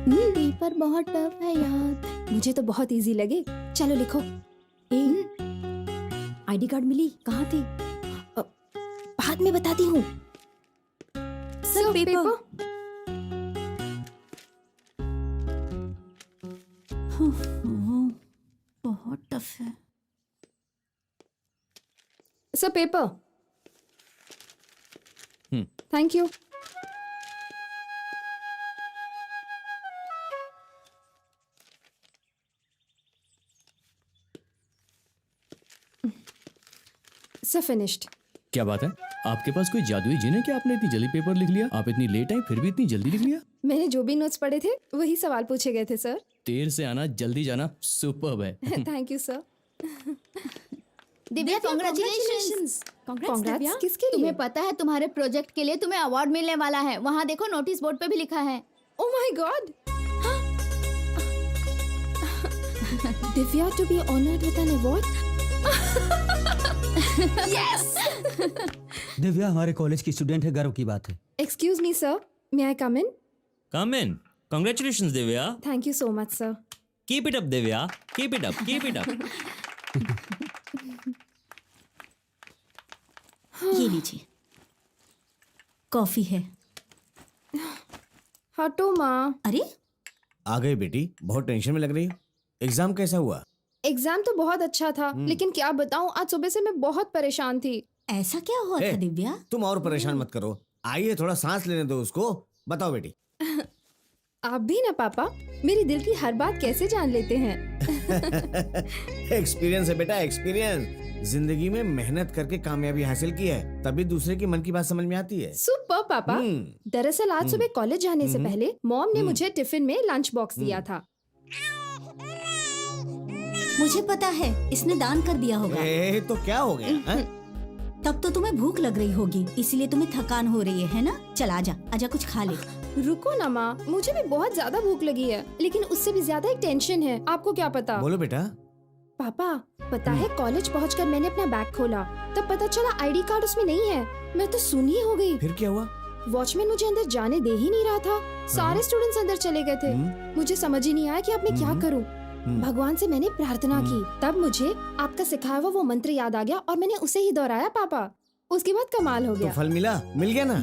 Paper बहुत tough है यार। मुझे तो बहुत इजी लगे। चलो लिखो। आईडी कार्ड मिली? कहाँ थी? बाद में बताती हूँ। सर पेपर बहुत टफ है। Sir paper. Thank you. Sir finished. क्या बात है, आपके पास कोई जादुई जिन है क्या? आपने इतनी जल्दी पेपर लिख लिया? आप इतनी लेट आई फिर भी इतनी जल्दी लिख लिया? मैंने जो भी नोट्स पढ़े थे वही सवाल पूछे गए थे सर। देर से आना जल्दी जाना सुपर्ब है। Thank you sir. Divya congratulations. Congrats किसके लिए? तुम्हें पता है तुम्हारे प्रोजेक्ट के लिए तुम्हें अवार्ड मिलने वाला है। वहाँ देखो नोटिस बोर्ड पे भी लिखा है। Oh my god. Divya to be honoured with an award. Yes. Divya हमारे कॉलेज की स्टूडेंट है, गर्व की बात है। Excuse me sir, may I come in? Come in. Congratulations, Divya. Thank you so much sir. Keep it up, Divya. Keep it up. Keep it up. ये लीजिए, coffee है। हटो माँ। अरे आ गई बेटी, बहुत टेंशन में लग रही हो। एग्जाम कैसा हुआ? एग्जाम तो बहुत अच्छा था, लेकिन क्या बताऊँ आज सुबह से मैं बहुत परेशान थी। ऐसा क्या हुआ था दिव्या? तुम और परेशान मत करो, आइए थोड़ा सांस लेने दो उसको। बताओ बेटी। आप भी ना पापा, मेरी दिल की हर बात कैसे जान लेते हैं। एक्सपीरियंस है बेटा, एक्सपीरियंस। जिंदगी में मेहनत करके कामयाबी हासिल की है, तभी दूसरे की मन की बात समझ में आती है। सुपर पापा। दरअसल आज सुबह कॉलेज जाने से पहले मॉम ने मुझे टिफिन में लंच बॉक्स दिया था। मुझे पता है, इसने दान कर दिया होगा। तो क्या हो गया है? तब तो तुम्हें भूख लग रही होगी, इसीलिए तुम्हें थकान हो रही है ना? चल आजा, आजा कुछ खा ले। रुको ना माँ, मुझे भी बहुत ज्यादा भूख लगी है, लेकिन उससे भी ज्यादा एक टेंशन है। आपको क्या पता? बोलो बेटा। पापा पता है, कॉलेज पहुंचकर मैंने अपना बैग खोला, तब पता चला आईडी कार्ड उसमें नहीं है। मैं तो सुनी हो गई। फिर क्या हुआ? वॉचमैन मुझे अंदर जाने दे ही नहीं रहा था। सारे स्टूडेंट्स अंदर चले गए थे। मुझे समझ ही नहीं आया कि अब मैं क्या करूं। भगवान से मैंने प्रार्थना की, तब मुझे आपका सिखाया हुआ वो मंत्र याद आ गया और मैंने उसे ही दोहराया पापा। उसके बाद कमाल हो गया। तो फल मिल गया ना?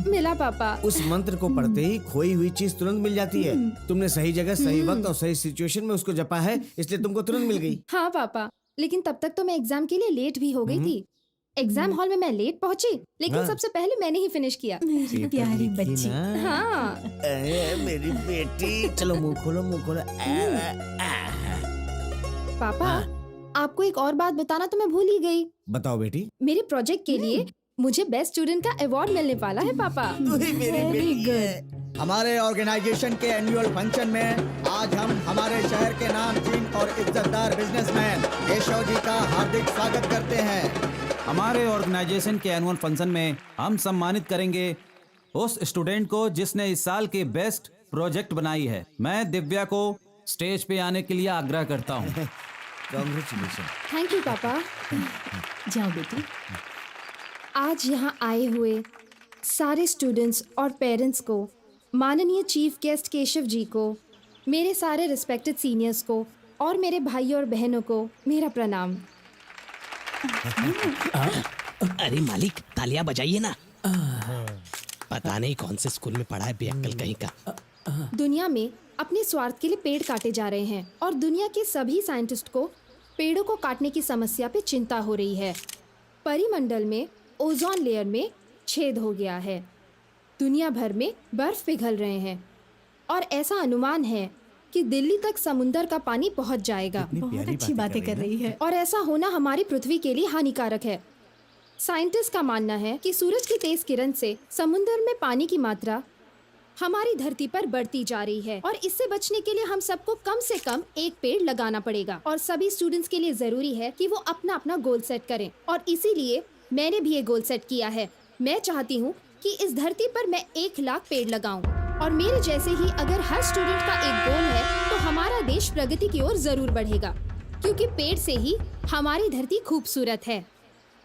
मिला पापा। उस मंत्र को पढ़ते ही खोई हुई चीज तुरंत मिल जाती है। तुमने सही जगह, सही वक्त और सही सिचुएशन में उसको जपा है, इसलिए तुमको तुरंत मिल गई। हाँ पापा, लेकिन तब तक तो मैं एग्जाम के लिए लेट भी हो गई थी। एग्जाम हॉल में मैं लेट पहुंची, लेकिन सबसे पहले मैंने ही फिनिश किया। मेरी प्यारी बच्ची। हाँ मेरी बेटी, चलो मुंह खोलो, मुंह खोलो। पापा, आपको एक और बात बताना तो मैं भूल ही गई। बताओ बेटी। मेरे प्रोजेक्ट के लिए मुझे बेस्ट स्टूडेंट का अवार्ड मिलने वाला है पापा। Very good. हमारे ऑर्गेनाइजेशन के एनुअल फंक्शन में आज हम हमारे शहर के नामचीन और इज्जतदार बिजनेसमैन केशव जी का हार्दिक स्वागत करते हैं। हमारे ऑर्गेनाइजेशन के एनुअल फंक्शन में हम सम्मानित करेंगे उस स्टूडेंट को जिसने इस साल की बेस्ट प्रोजेक्ट बनाई है। मैं दिव्या को स्टेज पे आने के लिए आग्रह करता हूँ। कांग्रेचुलेशन। थैंक यू पापा। जाओ बेटी। आज यहाँ आए हुए सारे स्टूडेंट्स और पेरेंट्स को, माननीय चीफ गेस्ट केशव जी को, मेरे सारे रिस्पेक्टेड सीनियर्स को और मेरे भाई और बहनों को मेरा प्रणाम। अरे मालिक, तालियां बजाइए ना। पता नहीं कौन से स्कूल में पढ़ा है बेअक्ल कहीं का। दुनिया में अपने स्वार्थ के लिए पेड़ काटे जा रहे हैं और दुनिया के सभी साइंटिस्ट को पेड़ों को काटने की समस्या पे चिंता हो रही है। परिमंडल में ओजोन लेयर में छेद हो गया है। दुनिया भर में बर्फ पिघल रहे हैं और ऐसा अनुमान है कि दिल्ली तक समुंदर का पानी पहुंच जाएगा। बहुत अच्छी बातें कर रही है। और ऐसा होना हमारी पृथ्वी के लिए हानिकारक है। साइंटिस्ट का मानना है कि सूरज की तेज किरण से समुंदर में पानी की मात्रा हमारी धरती पर बढ़ती जा रही है और इससे बचने के लिए हम सबको कम से कम एक पेड़ लगाना पड़ेगा। और सभी स्टूडेंट्स के लिए जरूरी है कि वो अपना अपना गोल सेट करें और इसीलिए मैंने भी ये गोल सेट किया है। मैं चाहती हूँ कि इस धरती पर मैं 1 लाख पेड़ लगाऊं और मेरे जैसे ही अगर हर स्टूडेंट का एक गोल है तो हमारा देश प्रगति की ओर जरूर बढ़ेगा, क्योंकि पेड़ से ही हमारी धरती खूबसूरत है।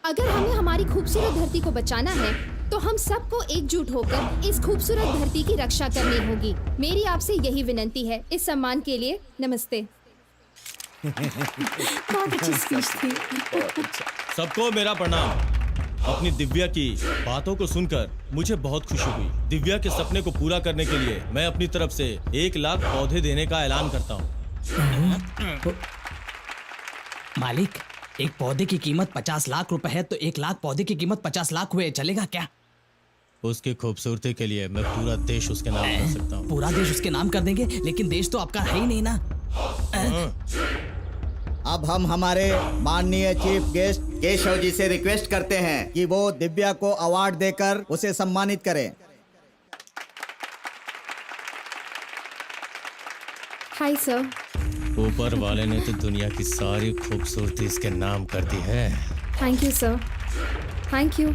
अगर हमें हमारी खूबसूरत धरती को बचाना है तो हम सबको एकजुट होकर इस खूबसूरत धरती की रक्षा करनी होगी। मेरी आपसे यही विनती है। इस सम्मान के लिए नमस्ते। बहुत अच्छी स्पीच थी। सबको मेरा प्रणाम। अपनी दिव्या की बातों को सुनकर मुझे बहुत खुशी हुई। दिव्या के सपने को पूरा करने के लिए मैं अपनी तरफ से 1 लाख पौधे देने का ऐलान करता हूँ। मालिक, एक पौधे की कीमत 50 लाख रुपए है, तो 1 लाख पौधे की कीमत 50 लाख हुए, चलेगा क्या? उसकी खूबसूरती के लिए मैं पूरा देश उसके नाम कर सकता हूँ। पूरा देश उसके नाम कर देंगे, लेकिन देश तो आपका है ही नहीं ना। अब हम हमारे माननीय चीफ गेस्ट केशव जी से रिक्वेस्ट करते हैं कि वो दिव्या को अवार्ड देकर उसे सम्मानित करें। Hi sir. ऊपर वाले ने तो दुनिया की सारी खूबसूरती इसके नाम कर दी है। Thank you sir. Thank you.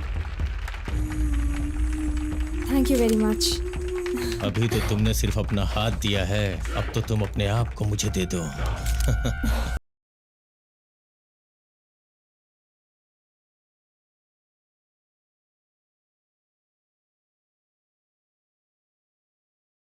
Thank you very much. अभी तो तुमने सिर्फ अपना हाथ दिया है, अब तो तुम अपने आप को मुझे दे दो।